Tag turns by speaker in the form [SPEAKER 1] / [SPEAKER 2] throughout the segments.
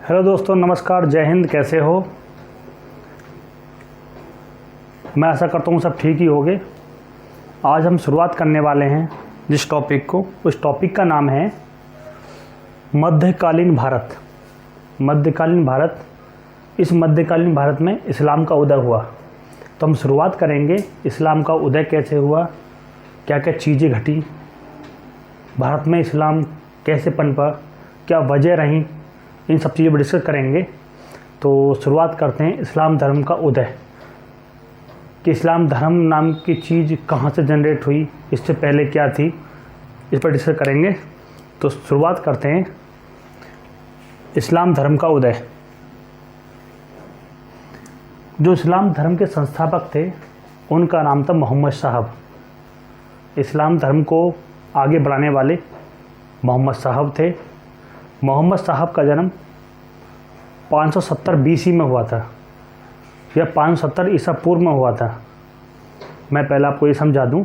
[SPEAKER 1] Hello दोस्तों, नमस्कार, जय हिंद। कैसे हो? मैं आशा करता हूँ सब ठीक ही होंगे। आज हम शुरुआत करने वाले हैं जिस टॉपिक को, उस टॉपिक का नाम है मध्यकालीन भारत। मध्यकालीन भारत। इस मध्यकालीन भारत में इस्लाम का उदय हुआ। तो हम शुरुआत करेंगे इस्लाम का उदय कैसे हुआ, क्या क्या चीज़ें घटी, भारत में इस्लाम कैसे पनपा, क्या वजह रही, इन सब चीज़ों पर डिस्कस करेंगे। तो शुरुआत करते हैं इस्लाम धर्म का उदय, कि इस्लाम धर्म नाम की चीज़ कहाँ से जनरेट हुई, इससे पहले क्या थी, इस पर डिस्कस करेंगे। तो शुरुआत करते हैं इस्लाम धर्म का उदय। जो इस्लाम धर्म के संस्थापक थे उनका नाम था मोहम्मद साहब। इस्लाम धर्म को आगे बढ़ाने वाले मोहम्मद साहब थे। मोहम्मद साहब का जन्म 570 BC में हुआ था, या 570 ईसा पूर्व में हुआ था। मैं पहले आपको ये समझा दूं,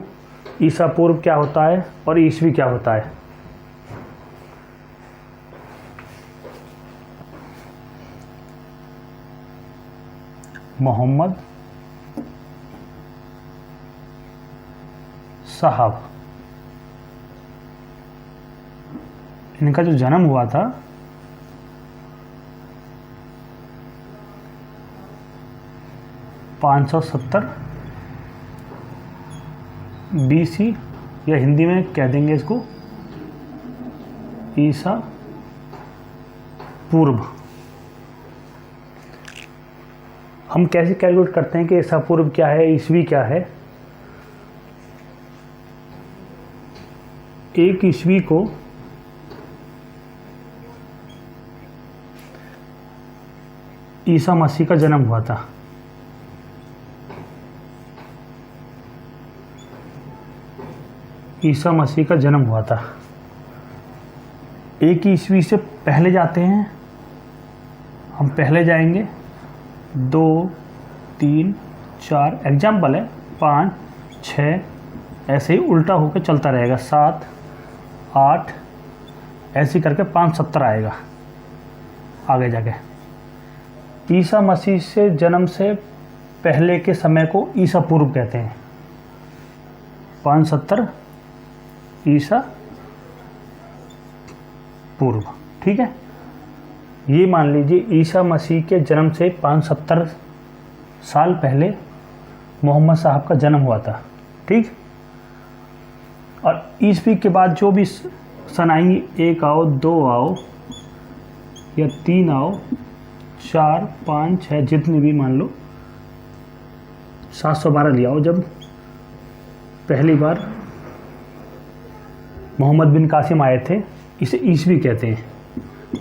[SPEAKER 1] ईसा पूर्व क्या होता है और ईसवी क्या होता है। मोहम्मद साहब, इनका जो जन्म हुआ था 570 BC, या हिंदी में कह देंगे इसको ईसा पूर्व। हम कैसे कैलकुलेट करते हैं कि ईसा पूर्व क्या है, ईसवी क्या है। एक ईसवी को ईसा मसीह का जन्म हुआ था। ईसा मसीह का जन्म हुआ था। एक ईस्वी से पहले जाते हैं, हम पहले जाएंगे 2, 3, 4, एग्जाम्पल है 5, 6, ऐसे ही उल्टा होकर चलता रहेगा, 7, 8, ऐसे करके 570 आएगा आगे जाके। ईसा मसीह से जन्म से पहले के समय को ईसा पूर्व कहते हैं। 570 ईसा पूर्व, ठीक है। ये मान लीजिए ईसा मसीह के जन्म से 570 साल पहले मोहम्मद साहब का जन्म हुआ था, ठीक। और ईसवी के बाद जो भी सन आएंगी, 1 आओ, 2 आओ, या 3 आओ, 4, 5, 6, जितनी भी मान लो, 712 लिया हो, जब पहली बार मोहम्मद बिन कासिम आए थे, इसे ईसवी कहते हैं।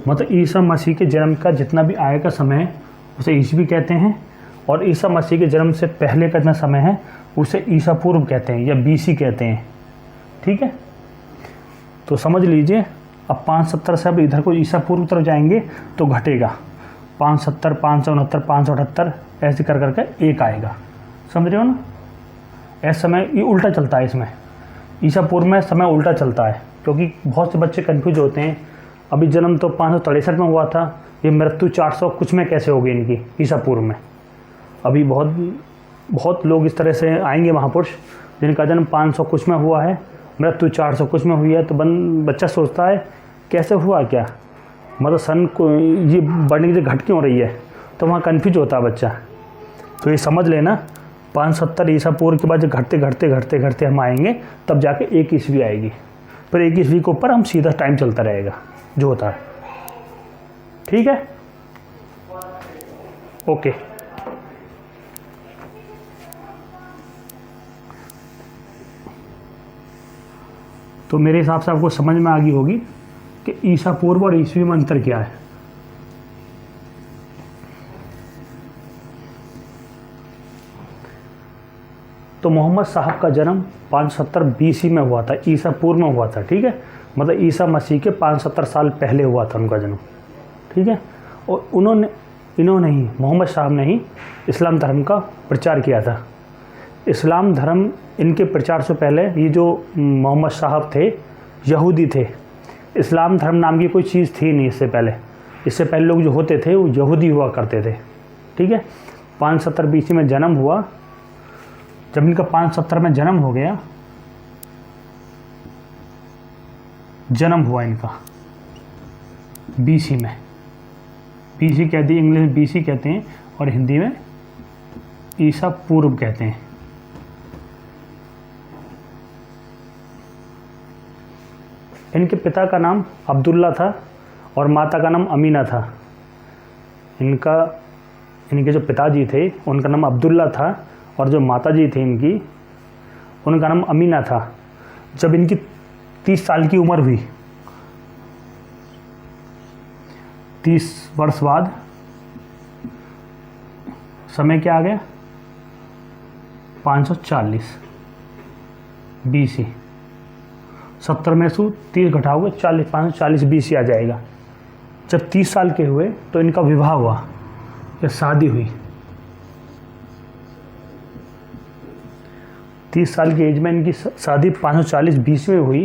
[SPEAKER 1] मतलब ईसा मसीह के जन्म का जितना भी आय का समय है उसे ईसवी कहते हैं, और ईसा मसीह के जन्म से पहले का जितना समय है उसे ईसा पूर्व कहते हैं या BC कहते हैं, ठीक है। तो समझ लीजिए, अब 570 से अब इधर को ईसा पूर्व तरफ जाएंगे तो घटेगा 570, 569, 578, ऐसे कर करके एक आएगा। समझ रहे हो ना? ऐसा समय ये उल्टा चलता है। इसमें ईसा पूर्व में समय उल्टा चलता है, क्योंकि बहुत से बच्चे कंफ्यूज होते हैं। अभी जन्म तो 563 में हुआ था, ये मृत्यु 400 कुछ में कैसे हो गई इनकी ईसा पूर्व में। अभी बहुत लोग इस तरह से आएंगे महापुरुष जिनका जन्म 500 कुछ में हुआ है, मृत्यु 400 कुछ में हुई है। तो बच्चा सोचता है कैसे हुआ, क्या मतलब सन को ये बढ़ने की घट क्यों हो रही है, तो वहाँ कन्फ्यूज होता है बच्चा। तो ये समझ लेना, 570 ईसा पूर्व के बाद घटते घटते घटते घटते हम आएंगे, तब जाके 1 ईस्वी आएगी। फिर 1 ईस्वी के ऊपर हम सीधा टाइम चलता रहेगा जो होता है, ठीक है। ओके, तो मेरे हिसाब से आपको समझ में आ गई होगी कि ईसा पूर्व और ईसवी में अंतर क्या है। तो मोहम्मद साहब का जन्म 570 BC में हुआ था, ईसा पूर्व में हुआ था, ठीक है। मतलब ईसा मसीह के 570 साल पहले हुआ था उनका जन्म, ठीक है। और इन्होंने ही, मोहम्मद साहब ने ही इस्लाम धर्म का प्रचार किया था। इस्लाम धर्म इनके प्रचार से पहले ये जो मोहम्मद साहब थे यहूदी थे। इस्लाम धर्म नाम की कोई चीज़ थी नहीं इससे पहले। इससे पहले लोग जो होते थे वो यहूदी हुआ करते थे। ठीक है, 570 BC में जन्म हुआ। जब इनका 570 में जन्म हो गया, जन्म हुआ इनका BC में, BC कहती है, इंग्लिश में BC कहते हैं और हिंदी में ईसा पूर्व कहते हैं। इनके पिता का नाम अब्दुल्ला था और माता का नाम अमीना था। इनके जो पिताजी थे उनका नाम अब्दुल्ला था और जो माताजी थी इनकी, उनका नाम अमीना था। जब इनकी 30 साल की उम्र हुई, 30 वर्ष बाद समय क्या आ गया, 540 BC। 70 में से 30 घटाओगे 40, 540 BC आ जाएगा। जब 30 साल के हुए तो इनका विवाह हुआ या शादी हुई। 30 साल की एज में इनकी शादी 540 BC में हुई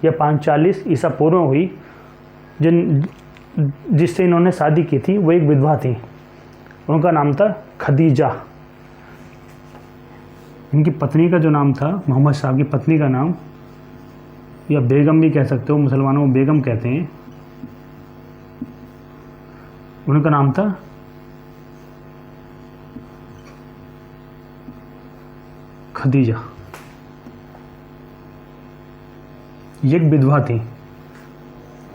[SPEAKER 1] या 540 ईसा पूर्व में हुई। जिससे इन्होंने शादी की थी वो एक विधवा थी, उनका नाम था खदीजा। इनकी पत्नी का जो नाम था, मोहम्मद साहब की पत्नी का नाम, या बेगम भी कह सकते हो, मुसलमानों में बेगम कहते हैं, उनका नाम था खदीजा। ये एक विधवा थी,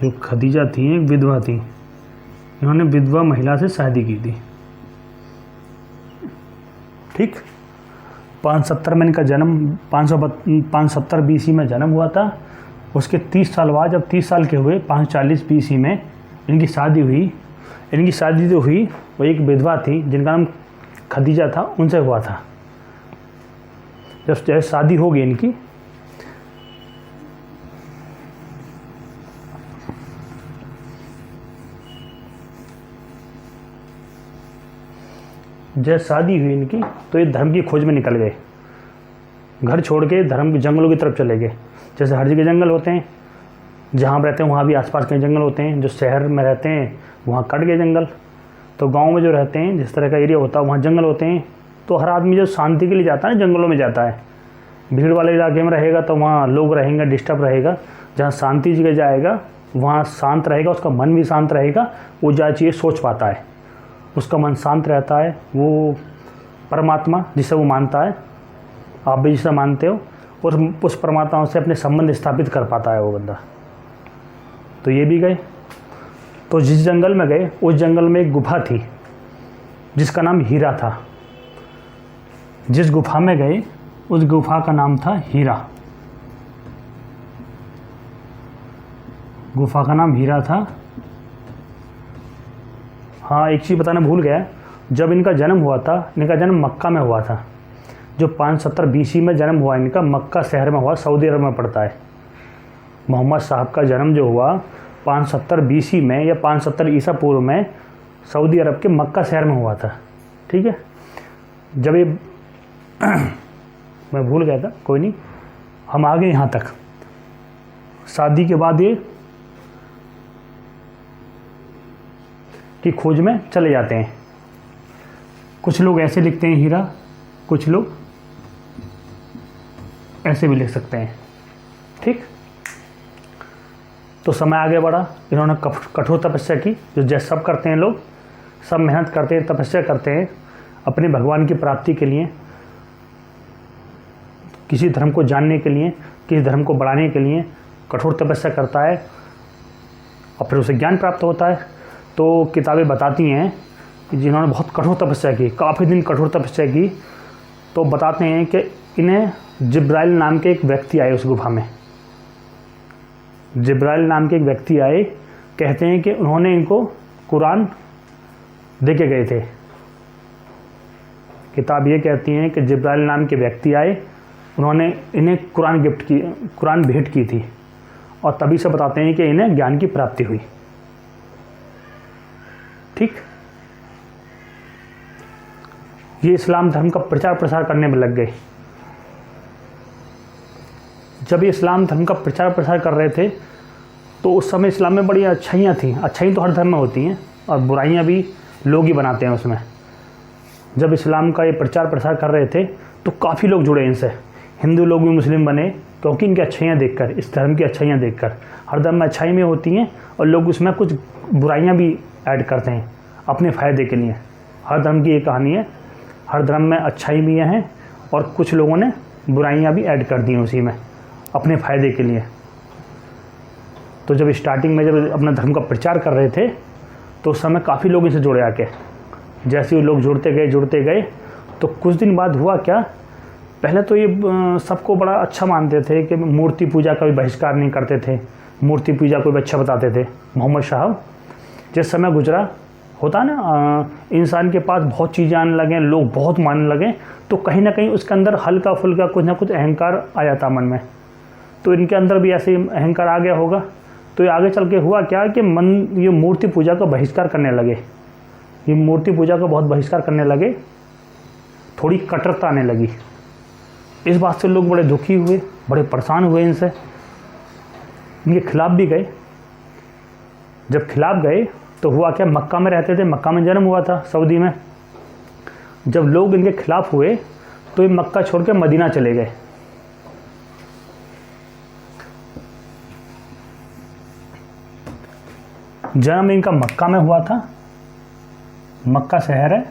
[SPEAKER 1] जो खदीजा थी एक विधवा थी। इन्होंने विधवा महिला से शादी की थी। ठीक, 570 में इनका जन्म, 570 BC में जन्म हुआ था। उसके 30 साल बाद, जब 30 साल के हुए, 540 BC में इनकी शादी हुई। इनकी शादी जो हुई वो एक विधवा थी जिनका नाम खदीजा था, उनसे हुआ था। जब शादी हो गई इनकी, जब शादी हुई इनकी तो ये धर्म की खोज में निकल गए। घर छोड़ के धर्म के जंगलों की तरफ चले गए। जैसे हर जगह जंगल होते हैं, जहाँ रहते हैं वहाँ भी आसपास कई जंगल होते हैं। जो शहर में रहते हैं वहाँ कट गए जंगल, तो गांव में जो रहते हैं, जिस तरह का एरिया होता है वहाँ जंगल होते हैं। तो हर आदमी जो शांति के लिए जाता है जंगलों में जाता है। भीड़ वाले इलाके में रहेगा तो वहाँ लोग रहेंगे, डिस्टर्ब रहेगा। जहाँ शांति जगह जाएगा वहाँ शांत रहेगा, उसका मन भी शांत रहेगा, वो जो चीज़ें सोच पाता है, उसका मन शांत रहता है। वो परमात्मा जिसे वो मानता है, आप भी जिसे मानते हो, और उस परमात्मा से अपने संबंध स्थापित कर पाता है वो बंदा। तो ये भी गए। तो जिस जंगल में गए उस जंगल में एक गुफा थी जिसका नाम हीरा था। जिस गुफा में गए उस गुफा का नाम था हीरा। गुफा का नाम हीरा था। हाँ, एक चीज़ बताना भूल गया, जब इनका जन्म हुआ था, इनका जन्म मक्का में हुआ था। जो 570 BC में जन्म हुआ इनका, मक्का शहर में हुआ, सऊदी अरब में पड़ता है। मोहम्मद साहब का जन्म जो हुआ 570 BC में या 570 ईसा पूर्व में सऊदी अरब के मक्का शहर में हुआ था। ठीक है, जब ये मैं भूल गया था, कोई नहीं, हम आ गए यहाँ तक। शादी के बाद ये की खोज में चले जाते हैं। कुछ लोग ऐसे लिखते हैं हीरा, कुछ लोग ऐसे भी लिख सकते हैं। ठीक, तो समय आगे बढ़ा। इन्होंने कठोर तपस्या की, जो जैसे सब करते हैं, लोग सब मेहनत करते हैं, तपस्या करते हैं अपने भगवान की प्राप्ति के लिए, किसी धर्म को जानने के लिए, किसी धर्म को बढ़ाने के लिए कठोर तपस्या करता है और फिर उसे ज्ञान प्राप्त होता है। तो किताबें बताती हैं कि जिन्होंने बहुत कठोर तपस्या की, काफ़ी दिन कठोर तपस्या की, तो बताते हैं कि इन्हें जिब्राइल नाम के एक व्यक्ति आए उस गुफा में। जिब्राइल नाम के एक व्यक्ति आए, कहते हैं कि उन्होंने इनको कुरान दे के गए थे। किताब ये कहती हैं कि जिब्राइल नाम के व्यक्ति आए, उन्होंने इन्हें कुरान भेंट की थी, और तभी से बताते हैं कि इन्हें ज्ञान की प्राप्ति हुई। ठीक, ये इस्लाम धर्म का प्रचार प्रसार करने में लग गए। जब ये इस्लाम धर्म का प्रचार प्रसार कर रहे थे तो तो उस समय इस्लाम में बड़ी अच्छाइयाँ थी। अच्छाई तो हर धर्म में होती हैं और बुराइयाँ भी लोग ही बनाते हैं उसमें। जब इस्लाम का ये प्रचार प्रसार कर रहे थे तो काफ़ी लोग जुड़े इनसे, हिंदू लोग भी मुस्लिम बने, क्योंकि इनकी अच्छाइयाँ देखकर, इस धर्म की अच्छाइयाँ देखकर। हर धर्म में अच्छाई में होती हैं और लोग उसमें कुछ बुराइयाँ भी ऐड करते हैं अपने फ़ायदे के लिए। हर धर्म की ये कहानी है, हर धर्म में अच्छाई भी हैं और कुछ लोगों ने बुराइयाँ भी ऐड कर दी हैं उसी में अपने फ़ायदे के लिए। तो जब स्टार्टिंग में जब अपना धर्म का प्रचार कर रहे थे तो उस समय काफ़ी लोग इनसे जुड़े आके। जैसे ही लोग जुड़ते गए तो कुछ दिन बाद हुआ क्या, पहले तो ये सबको बड़ा अच्छा मानते थे कि मूर्ति पूजा का भी बहिष्कार नहीं करते थे, मूर्ति पूजा को भी अच्छा बताते थे। मोहम्मद साहब जिस समय गुजरा, होता ना इंसान के पास बहुत चीज़ें आने लगे, लोग बहुत मानने लगे, तो कहीं ना कहीं उसके अंदर हल्का फुल्का कुछ ना कुछ अहंकार आ जाता मन में। तो इनके अंदर भी ऐसे अहंकार आ गया होगा। तो ये आगे चल के हुआ क्या कि ये मूर्ति पूजा का बहिष्कार करने लगे, ये मूर्ति पूजा का बहुत बहिष्कार करने लगे, थोड़ी कट्टरता आने लगी। इस बात से लोग बड़े दुखी हुए, बड़े परेशान हुए इनसे, इनके खिलाफ भी गए। जब खिलाफ गए तो हुआ क्या, मक्का में रहते थे, मक्का में जन्म हुआ था सऊदी में। जब लोग इनके खिलाफ हुए तो ये मक्का छोड़ के मदीना चले गए। जन्म इनका मक्का में हुआ था, मक्का शहर है,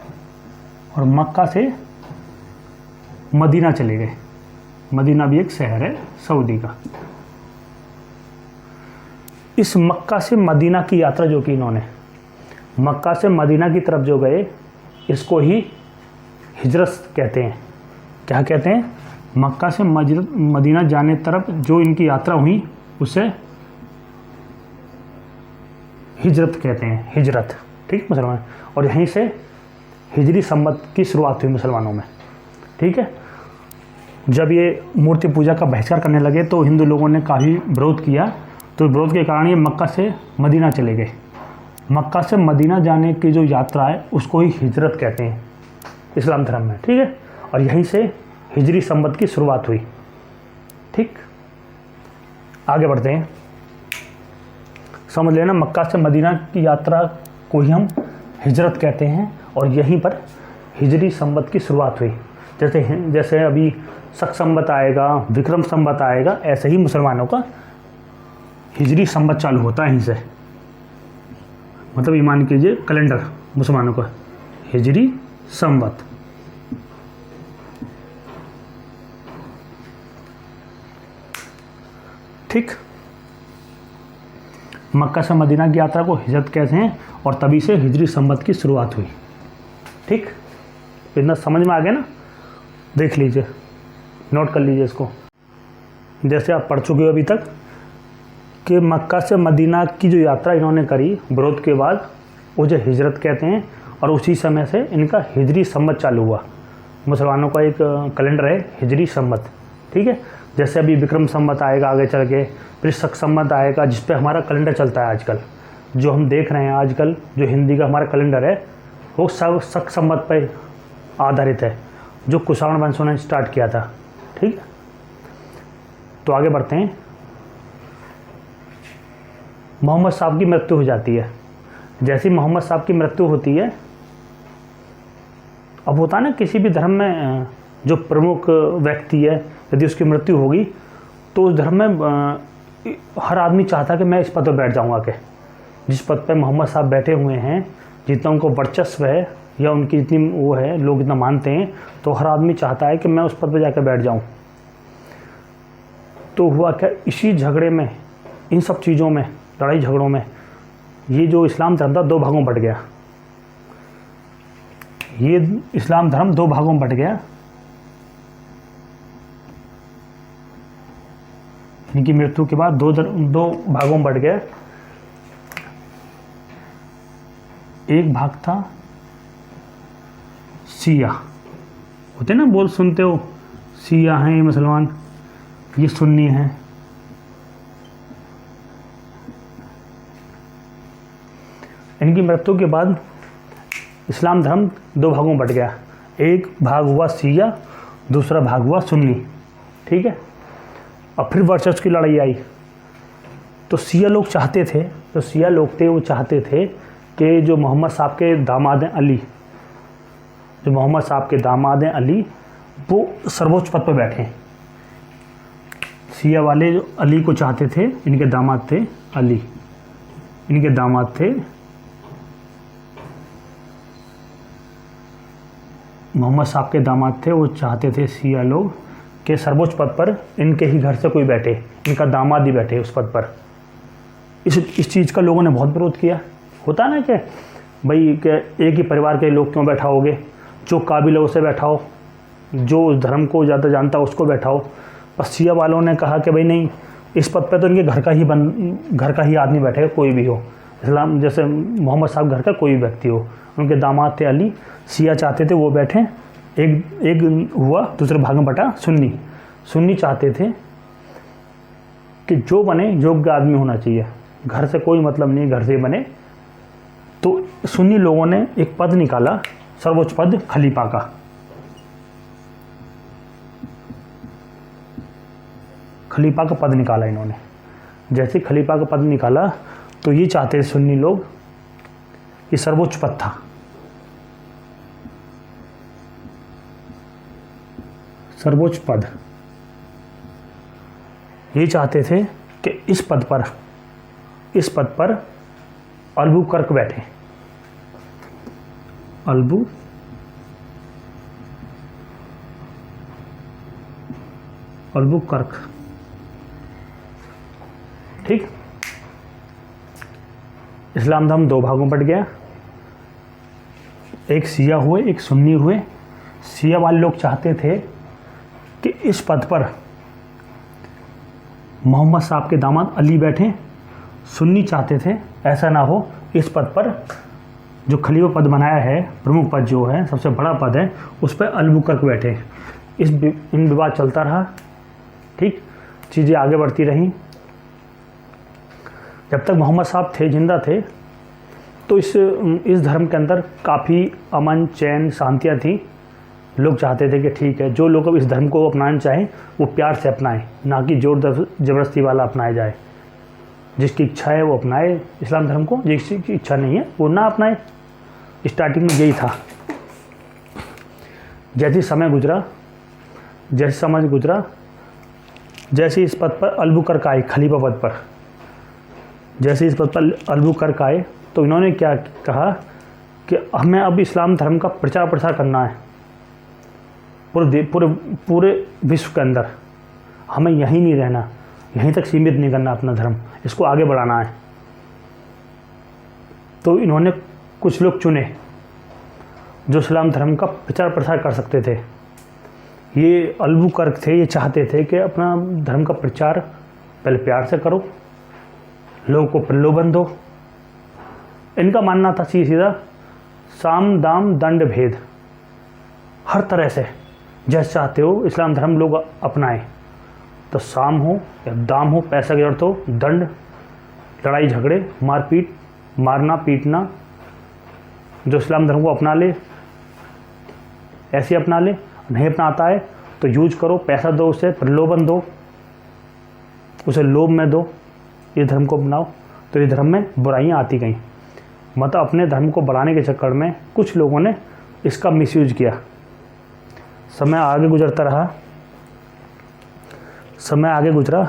[SPEAKER 1] और मक्का से मदीना चले गए। मदीना भी एक शहर है सऊदी का। इस मक्का से मदीना की यात्रा जो की इन्होंने, मक्का से मदीना की तरफ जो गए, इसको ही हिजरत कहते हैं। क्या कहते हैं? मक्का से मदीना जाने तरफ जो इनकी यात्रा हुई उसे हिजरत कहते हैं, हिजरत। ठीक मुसलमान। और यहीं से हिजरी संवत की शुरुआत हुई मुसलमानों में। ठीक है। जब ये मूर्ति पूजा का बहिष्कार करने लगे तो हिंदू लोगों ने काफ़ी विरोध किया, तो विरोध के कारण ये मक्का से मदीना चले गए। मक्का से मदीना जाने की जो यात्रा है उसको ही हिजरत कहते हैं इस्लाम धर्म में। ठीक है। और यहीं से हिजरी संवत की शुरुआत हुई। ठीक, आगे बढ़ते हैं। समझ लेना, मक्का से मदीना की यात्रा को ही हम हिजरत कहते हैं और यहीं पर हिजरी संवत की शुरुआत हुई। जैसे अभी शक संवत आएगा, विक्रम संवत आएगा, ऐसे ही मुसलमानों का हिजरी संवत चालू होता है यहीं से। मतलब ये मान कीजिए कैलेंडर मुसलमानों का हिजरी संवत। ठीक, मक्का से मदीना की यात्रा को हिजरत कहते हैं और तभी से हिजरी संवत की शुरुआत हुई। ठीक, इतना समझ में आ गया ना? देख लीजिए, नोट कर लीजिए इसको। जैसे आप पढ़ चुके हो अभी तक कि मक्का से मदीना की जो यात्रा इन्होंने करी विरोध के बाद, उसे हिजरत कहते हैं और उसी समय से इनका हिजरी संवत चालू हुआ। मुसलमानों का एक कैलेंडर है हिजरी संवत। ठीक है। जैसे अभी विक्रम संवत आएगा आगे चल के, फिर शक संवत आएगा जिस पे हमारा कैलेंडर चलता है आजकल, जो हम देख रहे हैं आजकल, जो हिंदी का हमारा कैलेंडर है वो सब शक संवत पर आधारित है, जो कुषाण वंशों ने स्टार्ट किया था। ठीक है। तो आगे बढ़ते हैं। मोहम्मद साहब की मृत्यु हो जाती है। जैसे मोहम्मद साहब की मृत्यु होती है, अब होता है ना किसी भी धर्म में जो प्रमुख व्यक्ति है, यदि उसकी मृत्यु होगी तो उस धर्म में हर आदमी चाहता है कि मैं इस पद पर बैठ जाऊँगा के, जिस पद पर मोहम्मद साहब बैठे हुए हैं, जितना उनको वर्चस्व है या उनकी जितनी वो है, लोग इतना मानते हैं, तो हर आदमी चाहता है कि मैं उस पद पर जाकर बैठ जाऊँ। तो हुआ क्या, इसी झगड़े में, इन सब चीज़ों में, लड़ाई झगड़ों में, ये जो इस्लाम धर्म था दो भागों में बट गया। ये इस्लाम धर्म दो भागों में बट गया। इनकी मृत्यु के बाद दो भागों में बढ़ गया। एक भाग था शिया, होते ना, बोल सुनते हो, शिया हैं ये मुसलमान, ये सुन्नी हैं। इनकी मृत्यु के बाद इस्लाम धर्म दो भागों में बट गया। एक भाग हुआ शिया, दूसरा भाग हुआ सुन्नी। ठीक है। और फिर वर्चस्व की लड़ाई आई। तो शिया लोग चाहते थे, जो शिया लोग थे वो चाहते थे कि जो मोहम्मद साहब के दामाद हैं अली, जो मोहम्मद साहब के दामाद हैं अली, वो सर्वोच्च पद पर बैठे। शिया वाले जो अली को चाहते थे, इनके दामाद थे अली, इनके दामाद थे मोहम्मद साहब के दामाद थे, वो चाहते थे शिया लोग कि सर्वोच्च पद पर इनके ही घर से कोई बैठे, इनका दामाद ही बैठे उस पद पर। इस चीज़ का लोगों ने बहुत विरोध किया। होता ना कि भाई कि एक ही परिवार के लोग क्यों बैठाओगे, जो काबिल है उसे बैठाओ, जो उस धर्म को ज़्यादा जानता है उसको बैठाओ। बस शिया वालों ने कहा कि भाई नहीं, इस पद पे तो इनके घर का ही आदमी बैठेगा, कोई भी हो, इस्लाम जैसे मोहम्मद साहब घर का कोई भी व्यक्ति हो। उनके दामाद थे अली, शिया चाहते थे वो बैठें। एक हुआ, दूसरे भाग में बटा सुन्नी चाहते थे कि जो बने योग्य आदमी होना चाहिए, घर से कोई मतलब नहीं, घर से बने। तो सुन्नी लोगों ने एक पद निकाला, सर्वोच्च पद खलीफा का। खलीफा का पद निकाला इन्होंने। जैसे खलीफा का पद निकाला तो ये चाहते थे सुन्नी लोग, ये सर्वोच्च पद था, सर्वोच्च पद। ये चाहते थे कि इस पद पर अबू कर्क बैठे, अबू कर्क। ठीक, इस्लाम धर्म दो भागों में बट गया, एक शिया हुए, एक सुन्नी हुए। शिया वाले लोग चाहते थे कि इस पद पर मोहम्मद साहब के दामाद अली बैठें। सुन्नी चाहते थे ऐसा ना हो, इस पद पर जो खलीफा पद बनाया है, प्रमुख पद जो है, सबसे बड़ा पद है, उस पर अबू कर्क बैठे। इन विवाद चलता रहा। ठीक, चीज़ें आगे बढ़ती रहीं। जब तक मोहम्मद साहब थे, जिंदा थे, तो इस धर्म के अंदर काफ़ी अमन, चैन, शांतियाँ थी। लोग चाहते थे कि ठीक है, जो लोग अब इस धर्म को अपनाना चाहें वो प्यार से अपनाएं, ना कि जोर ज़बरदस्ती वाला अपनाया जाए। जिसकी इच्छा है वो अपनाए इस्लाम धर्म को, जिसकी इच्छा नहीं है वो ना अपनाए। स्टार्टिंग में यही था। जैसे समय गुजरा, जैसे इस पद पर अबू कर्क आए, खलीफा पद पर, जैसे इस पद पर अबू कर्क आए, तो इन्होंने क्या कहा कि हमें अब इस्लाम धर्म का प्रचार प्रसार करना है पूरे विश्व के अंदर। हमें यहीं नहीं रहना, यहीं तक सीमित नहीं करना अपना धर्म, इसको आगे बढ़ाना है। तो इन्होंने कुछ लोग चुने जो इस्लाम धर्म का प्रचार प्रसार कर सकते थे। ये अबू कर्क थे, ये चाहते थे कि अपना धर्म का प्रचार पहले प्यार से करो, लोगों को प्रलोभन दो। इनका मानना था सीधा साम दाम दंड भेद, हर तरह से जैसे चाहते हो इस्लाम धर्म लोग अपनाएं। तो साम हो या दाम हो, पैसा की जरूरत हो, दंड, लड़ाई झगड़े, मारपीट, मारना पीटना, जो इस्लाम धर्म को अपना ले ऐसे अपना ले, नहीं अपनाता है तो यूज करो, पैसा दो उसे, प्रलोभन दो उसे, लोभ में दो, ये धर्म को अपनाओ। तो ये धर्म में बुराइयां आती गईं। मतलब अपने धर्म को बढ़ाने के चक्कर में कुछ लोगों ने इसका मिसयूज किया। समय आगे गुजरा,